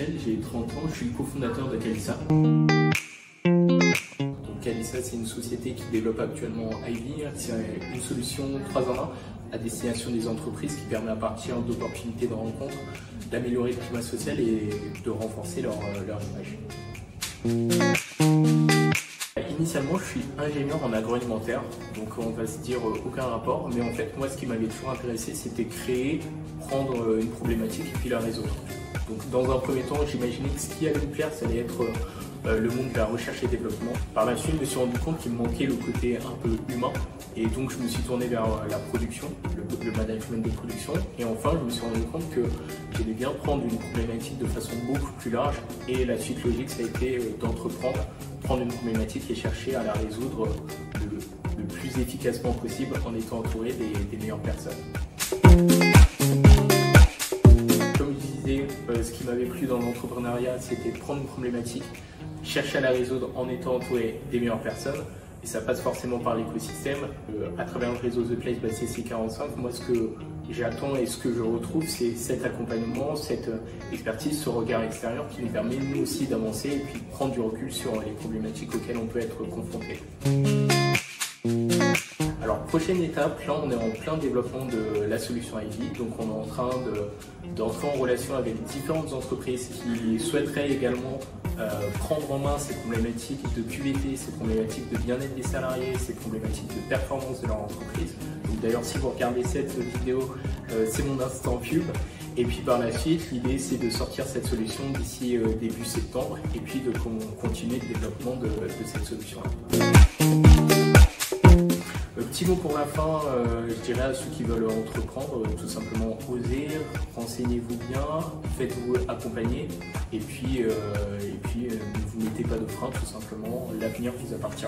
Michel, j'ai 30 ans, je suis le cofondateur de Calissa. Calissa, c'est une société qui développe actuellement Ivy. C'est une solution 3 en 1 à destination des entreprises qui permet à partir d'opportunités de rencontres d'améliorer le climat social et de renforcer leur image. Initialement, je suis ingénieur en agroalimentaire, donc on va se dire aucun rapport, mais en fait, moi, ce qui m'avait toujours intéressé, c'était créer, prendre une problématique et puis la résoudre. Donc, dans un premier temps, j'imaginais que ce qui allait me plaire, ça allait être le monde de la recherche et développement. Par la suite, je me suis rendu compte qu'il me manquait le côté un peu humain, et donc je me suis tourné vers la production, le management de production, et enfin, je me suis rendu compte que j'allais bien prendre une problématique de façon beaucoup plus large, et la suite logique, ça a été prendre une problématique et chercher à la résoudre le plus efficacement possible en étant entouré des meilleures personnes. Comme je disais, ce qui m'avait plu dans l'entrepreneuriat, c'était prendre une problématique, chercher à la résoudre en étant entouré des meilleures personnes. Et ça passe forcément par l'écosystème. À travers le réseau The Place by CC45, moi ce que j'attends et ce que je retrouve, c'est cet accompagnement, cette expertise, ce regard extérieur qui nous permet nous aussi d'avancer et puis de prendre du recul sur les problématiques auxquelles on peut être confronté. Alors, prochaine étape, là on est en plein développement de la solution Ivy, donc on est en train d'entrer en relation avec différentes entreprises qui souhaiteraient également prendre en main ces problématiques de QVT, ces problématiques de bien-être des salariés, ces problématiques de performance de leur entreprise. Donc d'ailleurs, si vous regardez cette vidéo, c'est mon instant pub. Et puis par la suite, l'idée c'est de sortir cette solution d'ici début septembre et puis de continuer le développement de cette solution-là. Petit mot pour la fin, je dirais à ceux qui veulent entreprendre, tout simplement oser, renseignez-vous bien, faites-vous accompagner et puis ne vous mettez pas de frein, tout simplement, l'avenir vous appartient.